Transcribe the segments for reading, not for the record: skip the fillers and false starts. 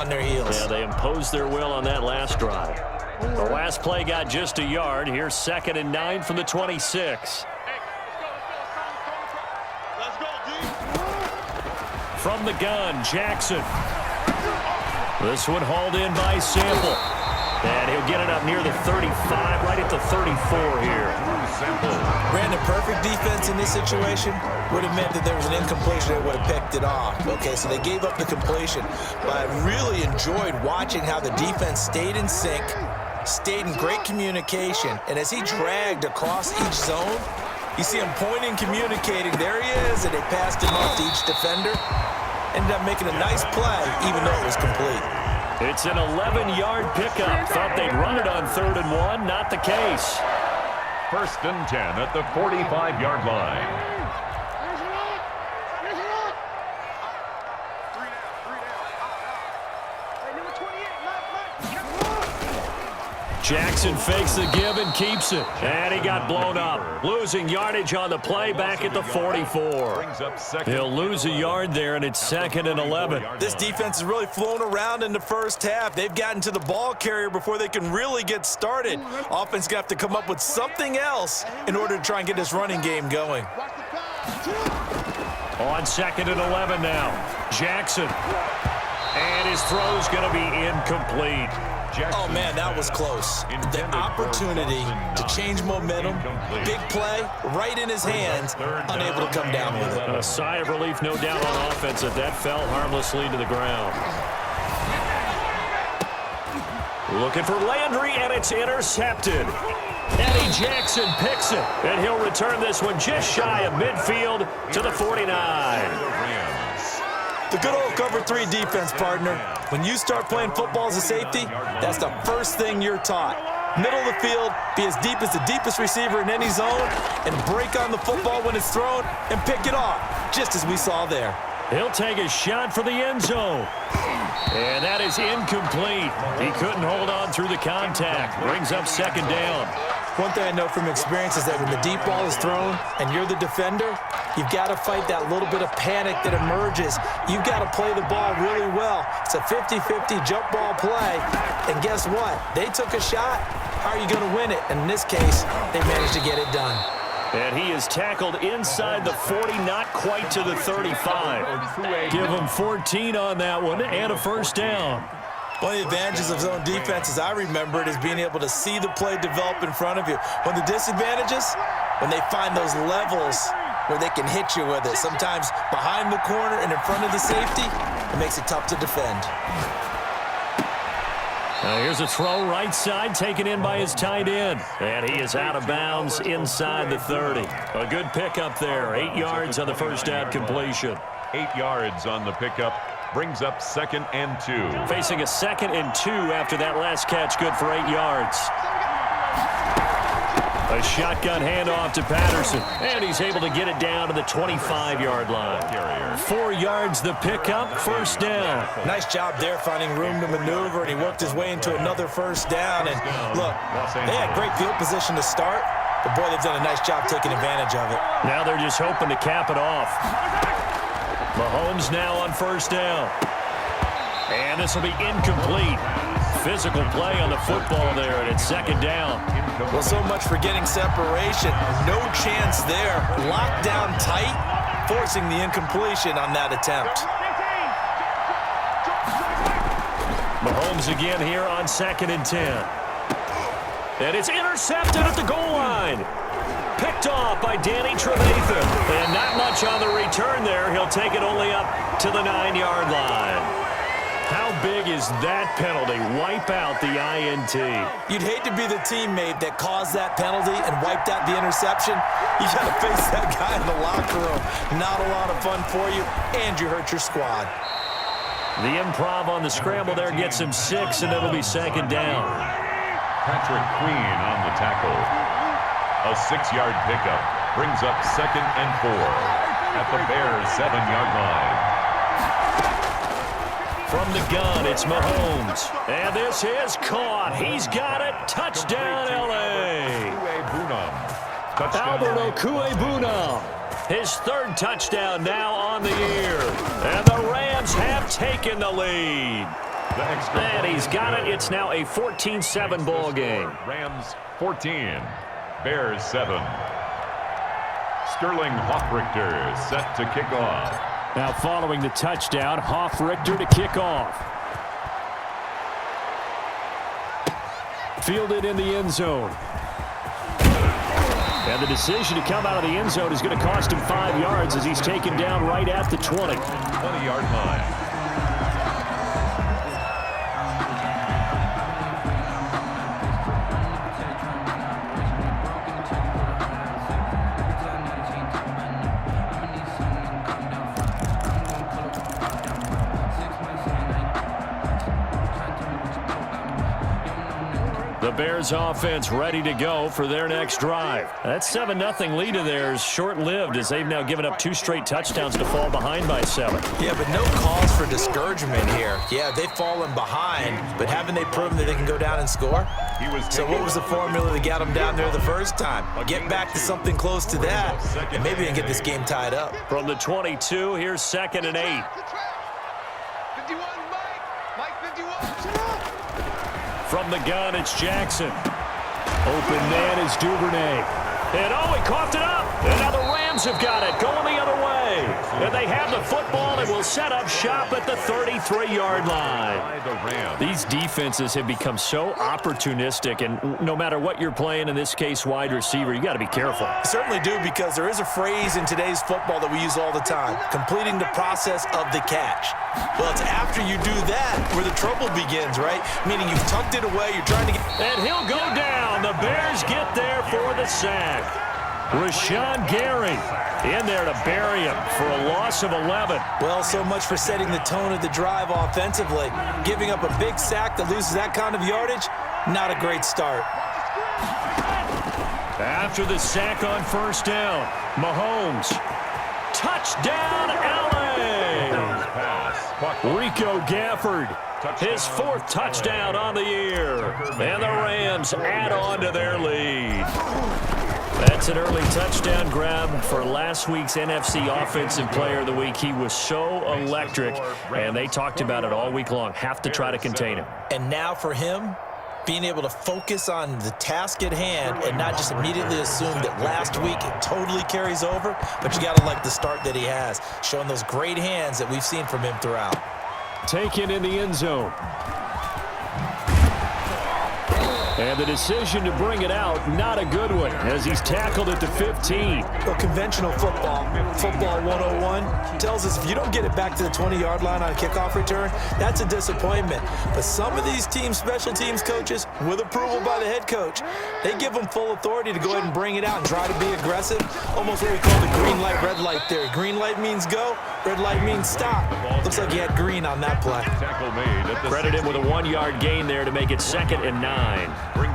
on their heels. Yeah, they imposed their will on that last drive. The last play got just a yard. Here's 2nd and 9 from the 26. From the gun, Jackson. This one hauled in by Sample. And he'll get it up near the 35, right at the 34 here. Brandon, perfect defense in this situation would have meant that there was an incompletion that would have picked it off. Okay, so they gave up the completion. But I really enjoyed watching how the defense stayed in sync, stayed in great communication. And as he dragged across each zone, you see him pointing, communicating. There he is, and they passed him off to each defender. Ended up making a nice play, even though it was complete. It's an 11-yard pickup. Thought they'd run it on 3rd and 1. Not the case. 1st and 10 at the 45-yard line. Jackson fakes the give and keeps it. And he got blown up. Losing yardage on the play back at the 44. He'll lose a yard there, and it's 2nd and 11. This defense has really flown around in the first half. They've gotten to the ball carrier before they can really get started. Offense going to have to come up with something else in order to try and get this running game going. On 2nd and 11 now. Jackson. And his throw's going to be incomplete. Oh, man, that was close. The opportunity to change momentum, big play, right in his hands, unable to come down with it. A sigh of relief, no doubt, on offense that fell harmlessly to the ground. Looking for Landry, and it's intercepted. Eddie Jackson picks it, and he'll return this one just shy of midfield to the 49. The good old cover 3 defense, partner. When you start playing football as a safety, that's the first thing you're taught. Middle of the field, be as deep as the deepest receiver in any zone, and break on the football when it's thrown and pick it off, just as we saw there. He'll take a shot for the end zone. And that is incomplete. He couldn't hold on through the contact. Brings up 2nd down. One thing I know from experience is that when the deep ball is thrown and you're the defender, you've got to fight that little bit of panic that emerges. You've got to play the ball really well. It's a 50-50 jump ball play. And guess what? They took a shot. How are you going to win it? And in this case, they managed to get it done. And he is tackled inside the 40, not quite to the 35. Give him 14 on that one and a 1st down. One of the advantages of zone defense, as I remember it, is being able to see the play develop in front of you. One of the disadvantages, when they find those levels where they can hit you with it, sometimes behind the corner and in front of the safety, it makes it tough to defend. Now here's a throw right side, taken in by his tight end. And he is out of bounds inside the 30. A good pickup there. 8 yards on the 1st down completion. 8 yards on the pickup. Brings up 2nd and 2. Facing a 2nd and 2 after that last catch, good for 8 yards. A shotgun handoff to Patterson, and he's able to get it down to the 25-yard line. 4 yards the pickup, 1st down. Nice job there finding room to maneuver, and he worked his way into another 1st down. And look, they had great field position to start, but boy, they've done a nice job taking advantage of it. Now they're just hoping to cap it off. Mahomes now on 1st down. And this will be incomplete. Physical play on the football there, and it's 2nd down. Well, so much for getting separation. No chance there. Locked down tight, forcing the incompletion on that attempt. Mahomes again here on 2nd and 10. And it's intercepted at the goal line. Picked off by Danny Trevathan. And not much on the return there. He'll take it only up to the 9-yard line. How big is that penalty? Wipe out the INT. You'd hate to be the teammate that caused that penalty and wiped out the interception. You got to face that guy in the locker room. Not a lot of fun for you, and you hurt your squad. The improv on the scramble there gets him 6, and it'll be 2nd down. Patrick Queen on the tackle. A 6-yard pickup brings up 2nd and 4 at the Bears' 7-yard line. From the gun, it's Mahomes. And this is caught. He's got it. Touchdown, L.A. Albert Okwuegbunam. His 3rd touchdown now on the year. And the Rams have taken the lead. The extra And he's got it. It's now a 14-7 ball game. Rams 14, Bears 7. Sterling Hoffrichter set to kick off. Now following the touchdown, Hoffrichter to kick off. Fielded in the end zone. And the decision to come out of the end zone is going to cost him 5 yards as he's taken down right at the 20. 20-yard line. The Bears offense ready to go for their next drive. That 7-0 lead of theirs short-lived as they've now given up 2 straight touchdowns to fall behind by 7. Yeah, but no cause for discouragement here. Yeah, they've fallen behind, but haven't they proven that they can go down and score? So what was the formula that got them down there the first time? Get back to something close to that, and maybe they can get this game tied up. From the 22, here's 2nd and 8. 51, Mike 51. From the gun, it's Jackson. Open man is Duvernay. And oh, he coughed it up. And now the Rams have got it, going the other way. And they have the football and will set up shop at the 33-yard line. These defenses have become so opportunistic, and no matter what you're playing, in this case wide receiver, you got to be careful. Certainly do, because there is a phrase in today's football that we use all the time: completing the process of the catch. Well, it's after you do that where the trouble begins, right? Meaning you've tucked it away, you're trying to get... And he'll go down. The Bears get there for the sack. Rashawn Gary in there to bury him for a loss of 11. Well, so much for setting the tone of the drive offensively. Giving up a big sack that loses that kind of yardage, not a great start. After the sack on first down, Mahomes. Touchdown, L.A. Rico Gafford, his 4th touchdown on the year. And the Rams add on to their lead. That's an early touchdown grab for last week's NFC Offensive Player of the Week. He was so electric, and they talked about it all week long. Have to try to contain him. And now for him, being able to focus on the task at hand and not just immediately assume that last week it totally carries over, but you got to like the start that he has, showing those great hands that we've seen from him throughout. Taken in the end zone. And the decision to bring it out, not a good one, as he's tackled at the 15. Well, conventional football 101, tells us if you don't get it back to the 20-yard line on a kickoff return, that's a disappointment. But some of these teams, special teams coaches, with approval by the head coach, they give them full authority to go ahead and bring it out and try to be aggressive, almost what we call the green light, red light theory. Green light means go, red light means stop. Looks like he had green on that play. Credit him with a 1-yard gain there to make it 2nd and 9.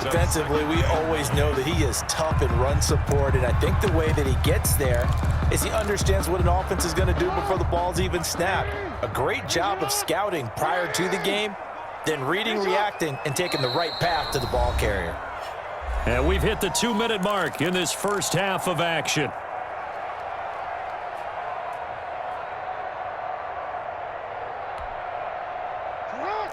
Defensively, we always know that he is tough in run support, and I think the way that he gets there is he understands what an offense is going to do before the ball's even snapped. A great job of scouting prior to the game, then reading, reacting, and taking the right path to the ball carrier. And we've hit the 2-minute mark in this first half of action.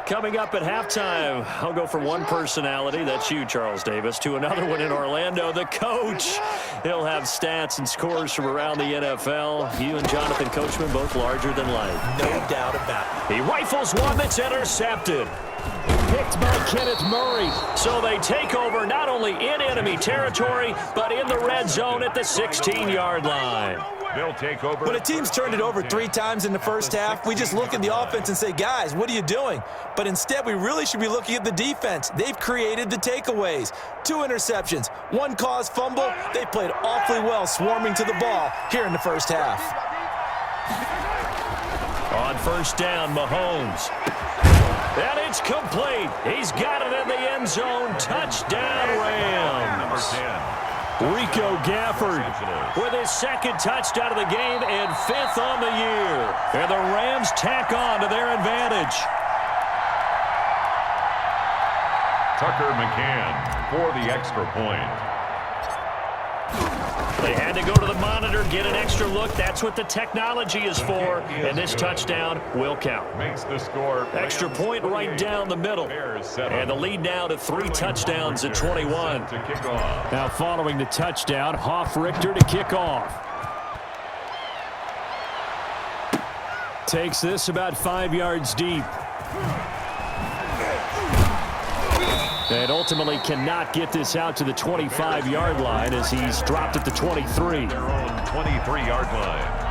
Coming up at halftime, I'll go from one personality, that's you, Charles Davis, to another one in Orlando, the coach. He'll have stats and scores from around the NFL. You and Jonathan Coachman, both larger than life. No doubt about it. He rifles one that's intercepted. Picked by Kenneth Murray. So they take over not only in enemy territory, but in the red zone at the 16-yard line. They'll take over. When a team's turned it over 3 times in the first half, we just look at the offense and say, guys, what are you doing? But instead, we really should be looking at the defense. They've created the takeaways. 2 interceptions, 1 caused fumble. They played awfully well swarming to the ball here in the first half. On first down, Mahomes. And it's complete. He's got it in the end zone. Touchdown, Rams. Number 10. Rico Gafford with his 2nd touchdown of the game and 5th on the year. And the Rams tack on to their advantage. Tucker McCann for the extra point. They had to go to the monitor, get an extra look. That's what the technology is for, and this touchdown will count. Makes the score. Extra point right down the middle. And the lead now to 3 touchdowns at 21. To kick off. Now following the touchdown, Richter to kick off. Takes this about 5 yards deep. And ultimately cannot get this out to the 25-yard line as he's dropped at the 23. Their own 23-yard line.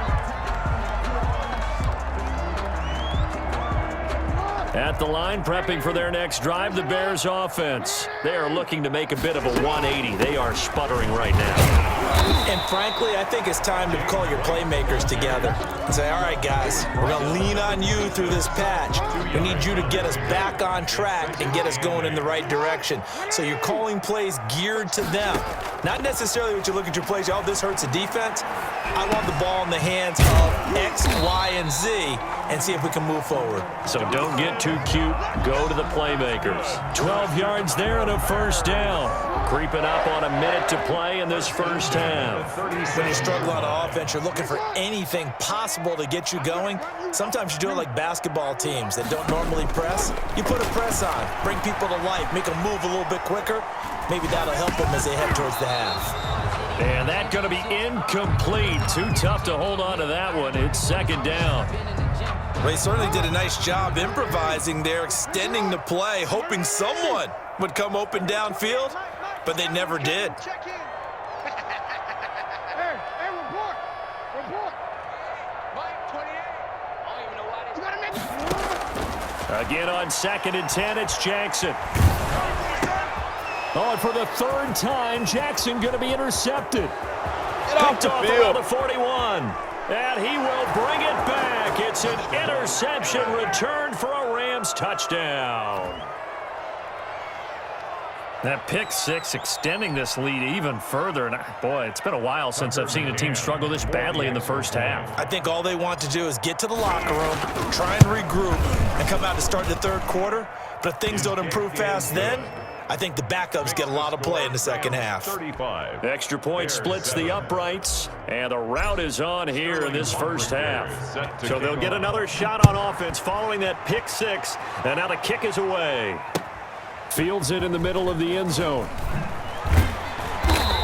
At the line, prepping for their next drive, the Bears offense. They are looking to make a bit of a 180. They are sputtering right now. And frankly, I think it's time to call your playmakers together and say, all right, guys, we're going to lean on you through this patch. We need you to get us back on track and get us going in the right direction. So you're calling plays geared to them. Not necessarily what you look at your plays, oh, this hurts the defense. I want the ball in the hands of X, Y, and Z and see if we can move forward. So don't get too cute. Go to the playmakers. 12 yards there and a first down. Creeping up on a minute to play in this first half. When you struggle on offense, you're looking for anything possible to get you going. Sometimes you do it like basketball teams that don't normally press. You put a press on, bring people to life, make them move a little bit quicker. Maybe that'll help them as they head towards the half. And that's going to be incomplete. Too tough to hold on to that one. It's second down. Well, he certainly did a nice job improvising there, extending the play, hoping someone would come open downfield, but they never did. Check in. Hey, report. Mike, 28. I don't even know why this. You gotta make it. Again on 2nd and 10, it's Jackson. Oh, and for the 3rd time, Jackson going to be intercepted. Picked off around the 41. And he will bring it back. It's an interception returned for a Rams touchdown. That pick 6 extending this lead even further. And boy, it's been a while since I've seen a team struggle this badly in the first half. I think all they want to do is get to the locker room, try and regroup, and come out to start the 3rd quarter. But if things don't improve fast then, I think the backups get a lot of play in the second half. 35. Extra point splits the uprights, and the route is on here in this first half. So they'll get another shot on offense following that pick 6, and now the kick is away. Fields it in the middle of the end zone.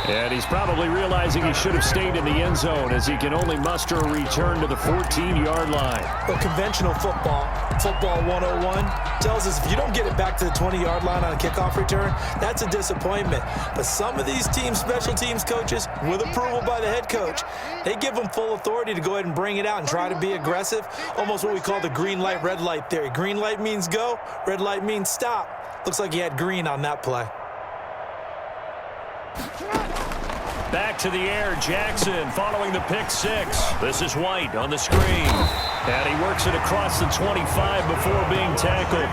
And he's probably realizing he should have stayed in the end zone as he can only muster a return to the 14-yard line. Well, conventional football 101, tells us if you don't get it back to the 20-yard line on a kickoff return, that's a disappointment. But some of these teams, special teams coaches, with approval by the head coach, they give them full authority to go ahead and bring it out and try to be aggressive, almost what we call the green light, red light theory. Green light means go, red light means stop. Looks like he had green on that play. Back to the air, Jackson following the pick 6. This is White on the screen. And he works it across the 25 before being tackled.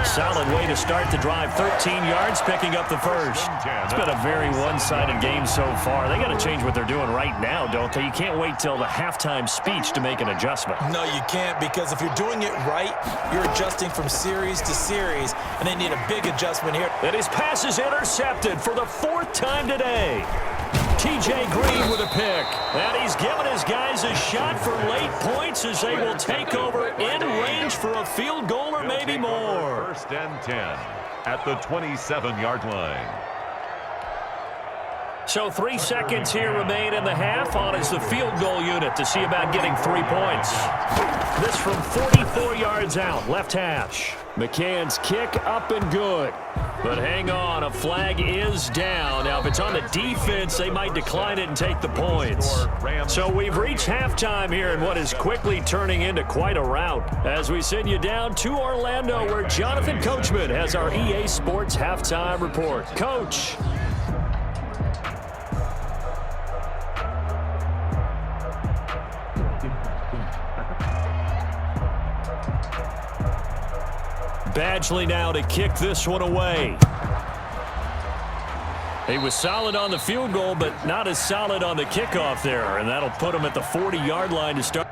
Solid way to start the drive. 13 yards, picking up the first. It's been a very one-sided game so far. They got to change what they're doing right now, don't they? You can't wait till the halftime speech to make an adjustment. No, you can't, because if you're doing it right, you're adjusting from series to series, and they need a big adjustment here. And his pass is intercepted for the 4th time today. T.J. Green with a pick. And he's given his guys a shot for late points as they will take over in range for a field goal or maybe more. 1st and 10 at the 27-yard line. So 3 seconds here remain in the half. On is the field goal unit to see about getting 3 points. This from 44 yards out, left hash. McCann's kick up and good. But hang on, a flag is down. Now, if it's on the defense, they might decline it and take the points. So we've reached halftime here in what is quickly turning into quite a rout. As we send you down to Orlando, where Jonathan Coachman has our EA Sports halftime report. Coach. Badgley now to kick this one away. He was solid on the field goal, but not as solid on the kickoff there, and that'll put him at the 40-yard line to start.